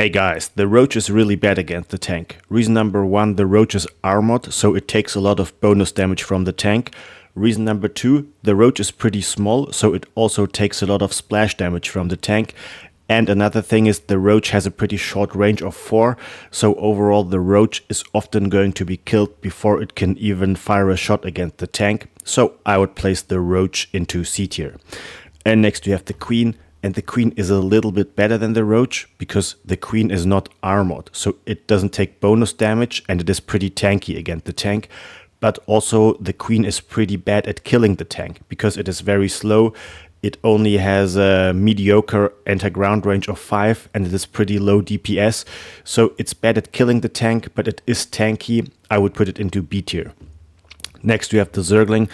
Hey guys, the Roach is really bad against the tank. Reason number one, the Roach is armored, so it takes a lot of bonus damage from the tank. Reason number two, the Roach is pretty small, so it also takes a lot of splash damage from the tank. And another thing is the Roach has a pretty short range of 4, so overall the Roach is often going to be killed before it can even fire a shot against the tank. So I would place the Roach into C tier. And next we have the Queen. And the Queen is a little bit better than the Roach because the Queen is not armored. So it doesn't take bonus damage and it is pretty tanky against the tank. But also the Queen is pretty bad at killing the tank because it is very slow. It only has a mediocre anti-ground range of 5 and it is pretty low DPS. So it's bad at killing the tank, but it is tanky. I would put it into B tier. Next we have the Zergling.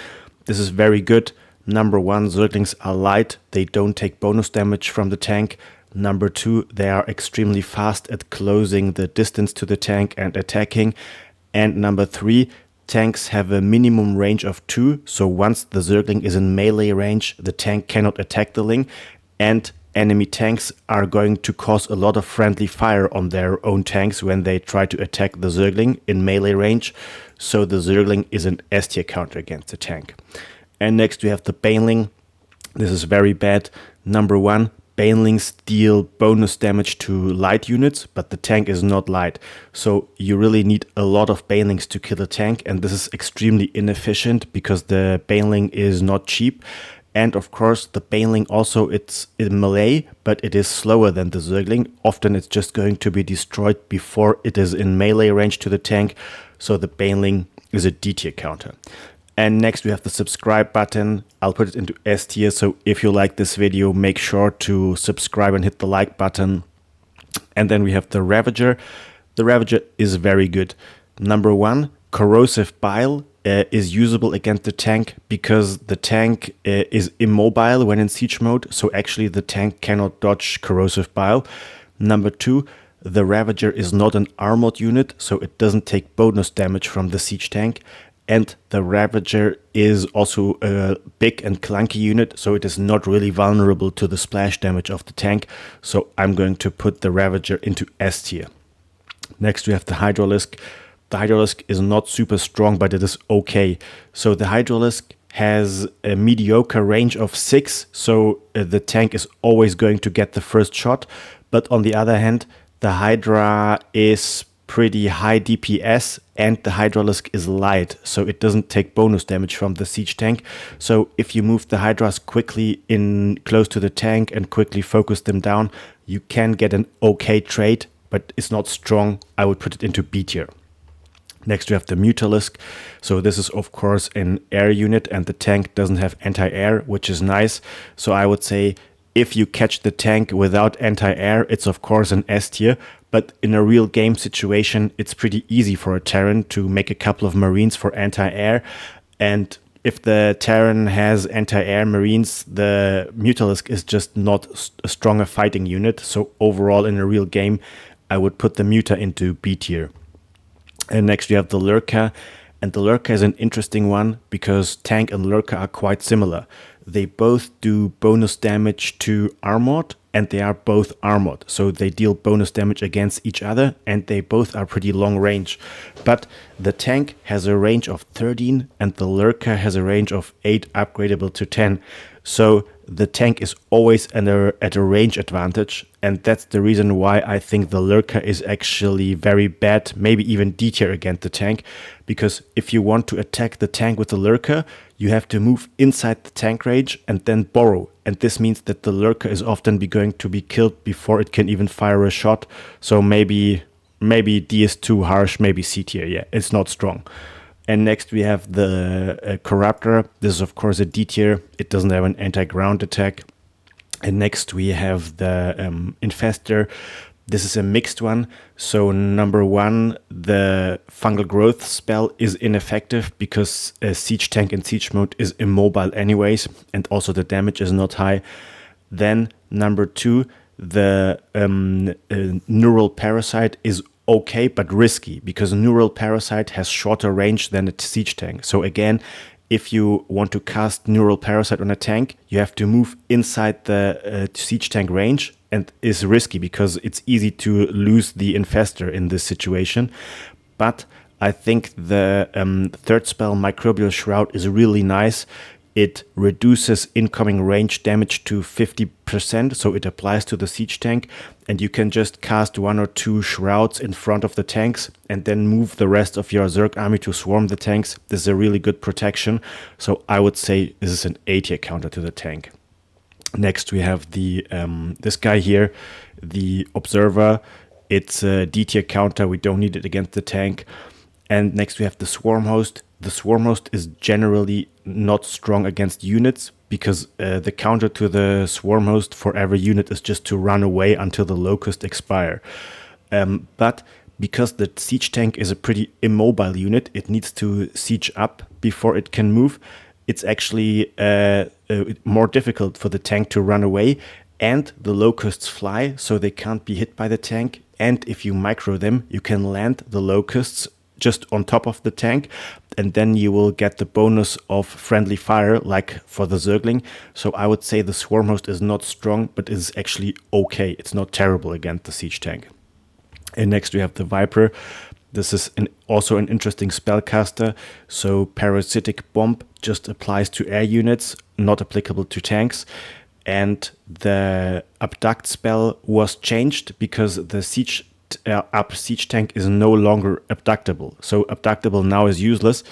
This is very good. Number one, Zerglings are light, they don't take bonus damage from the tank. Number two, they are extremely fast at closing the distance to the tank and attacking. And number three, tanks have a minimum range of 2, so once the Zergling is in melee range, the tank cannot attack the Ling, and enemy tanks are going to cause a lot of friendly fire on their own tanks when they try to attack the Zergling in melee range, so the Zergling is an S tier counter against the tank. And next we have the Baneling. This is very bad. Number one, Banelings deal bonus damage to light units, but the tank is not light. So you really need a lot of Banelings to kill a tank, and this is extremely inefficient because the Baneling is not cheap. And of course, the Baneling also, it's in melee, but it is slower than the Zergling. Often it's just going to be destroyed before it is in melee range to the tank. So the Baneling is a D tier counter. And next we have the subscribe button. I'll put it into S tier, so if you like this video, make sure to subscribe and hit the like button. And then we have the Ravager. The Ravager is very good. Number one, corrosive bile is usable against the tank because the tank is immobile when in siege mode, so actually the tank cannot dodge corrosive bile. Number two, the Ravager is not an armored unit, so it doesn't take bonus damage from the siege tank. And the Ravager is also a big and clunky unit, so it is not really vulnerable to the splash damage of the tank. So I'm going to put the Ravager into S tier. Next we have the Hydralisk. The Hydralisk is not super strong, but it is okay. So the Hydralisk has a mediocre range of 6, so the tank is always going to get the first shot. But on the other hand, the Hydra is pretty high DPS and the Hydralisk is light, so it doesn't take bonus damage from the siege tank. So if you move the Hydras quickly in close to the tank and quickly focus them down, you can get an okay trade, but it's not strong. I would put it into B tier. Next we have the Mutalisk. So this is of course an air unit and the tank doesn't have anti-air, which is nice. So I would say if you catch the tank without anti-air, it's of course an S tier, but in a real game situation, it's pretty easy for a Terran to make a couple of Marines for anti-air. And if the Terran has anti-air Marines, the Mutalisk is just not a stronger fighting unit. So overall in a real game, I would put the Muta into B tier. And next we have the Lurker. And the Lurker is an interesting one because tank and Lurker are quite similar. They both do bonus damage to armored and they are both armored. So they deal bonus damage against each other and they both are pretty long range. But the tank has a range of 13 and the Lurker has a range of 8 upgradable to 10. So the tank is always at a range advantage, and that's the reason why I think the Lurker is actually very bad, maybe even D tier against the tank, because if you want to attack the tank with the Lurker, you have to move inside the tank range and then borrow, and this means that the Lurker is often going to be killed before it can even fire a shot, so maybe D is too harsh, maybe C tier, yeah, it's not strong. And next we have the Corruptor. This is of course a D tier. It doesn't have an anti-ground attack. And next we have the Infestor. This is a mixed one. So number one, the fungal growth spell is ineffective because a siege tank in siege mode is immobile anyways. And also the damage is not high. Then number two, the neural parasite is okay, but risky because neural parasite has shorter range than a siege tank. So again, if you want to cast neural parasite on a tank, you have to move inside the siege tank range, and is risky because it's easy to lose the Infestor in this situation. But I think the third spell, Microbial Shroud, is really nice. It reduces incoming range damage to 50%, so it applies to the siege tank, and you can just cast 1 or 2 shrouds in front of the tanks and then move the rest of your Zerg army to swarm the tanks. This is a really good protection, so I would say this is an A tier counter to the tank. Next we have the this guy here, the Observer. It's a D tier counter, we don't need it against the tank. And next we have the Swarm Host. The Swarm Host is generally not strong against units because the counter to the Swarm Host for every unit is just to run away until the Locust expire. But because the siege tank is a pretty immobile unit, it needs to siege up before it can move. It's actually more difficult for the tank to run away, and the Locusts fly, so they can't be hit by the tank. And if you micro them, you can land the Locusts just on top of the tank, and then you will get the bonus of friendly fire like for the Zergling. So I would say the Swarm Host is not strong, but is actually okay. It's not terrible against the siege tank. And next we have the Viper. This is also an interesting spellcaster. So Parasitic Bomb just applies to air units, not applicable to tanks. And the Abduct spell was changed because the siege tank is no longer abductable. So abductable now is useless,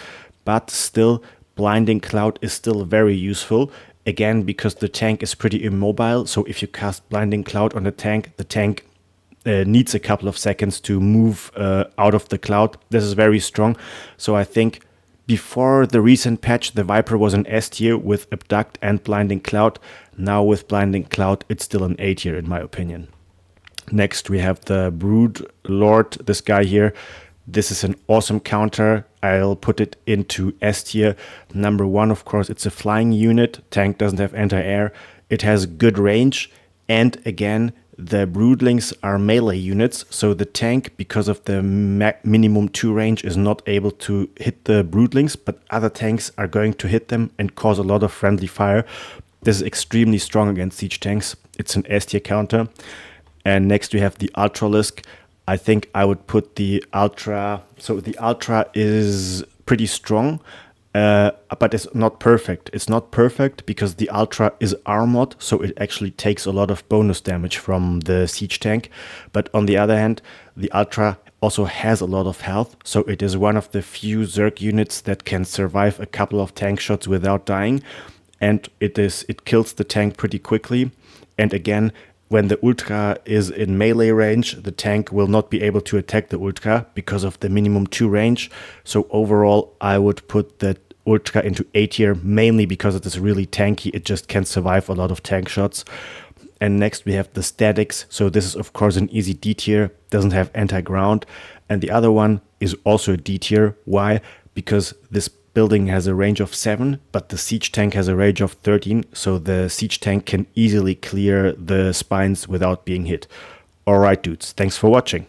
but still Blinding Cloud is still very useful. Again, because the tank is pretty immobile. So if you cast Blinding Cloud on the tank needs a couple of seconds to move out of the cloud. This is very strong. So I think before the recent patch, the Viper was an S tier with Abduct and Blinding Cloud. Now with Blinding Cloud, it's still an A tier in my opinion. Next, we have the Brood Lord, this guy here. This is an awesome counter. I'll put it into S tier. Number 1, of course, it's a flying unit. Tank doesn't have anti-air. It has good range. And again, the Broodlings are melee units. So the tank, because of the minimum 2 range, is not able to hit the Broodlings. But other tanks are going to hit them and cause a lot of friendly fire. This is extremely strong against siege tanks. It's an S tier counter. And next we have the Hydralisk. I think I would put the Ultra. So the Ultra is pretty strong, but it's not perfect. It's not perfect because the Ultra is armored, so it actually takes a lot of bonus damage from the siege tank. But on the other hand, the Ultra also has a lot of health, so it is one of the few Zerg units that can survive a couple of tank shots without dying. And it kills the tank pretty quickly. And again, when the Ultra is in melee range, the tank will not be able to attack the Ultra because of the minimum 2 range. So overall, I would put the Ultra into A tier, mainly because it is really tanky. It just can survive a lot of tank shots. And next we have the Statics. So this is of course an easy D tier, doesn't have anti-ground. And the other one is also a D tier. Why? Because this building has a range of 7, but the siege tank has a range of 13, so the siege tank can easily clear the spines without being hit. Alright dudes, thanks for watching.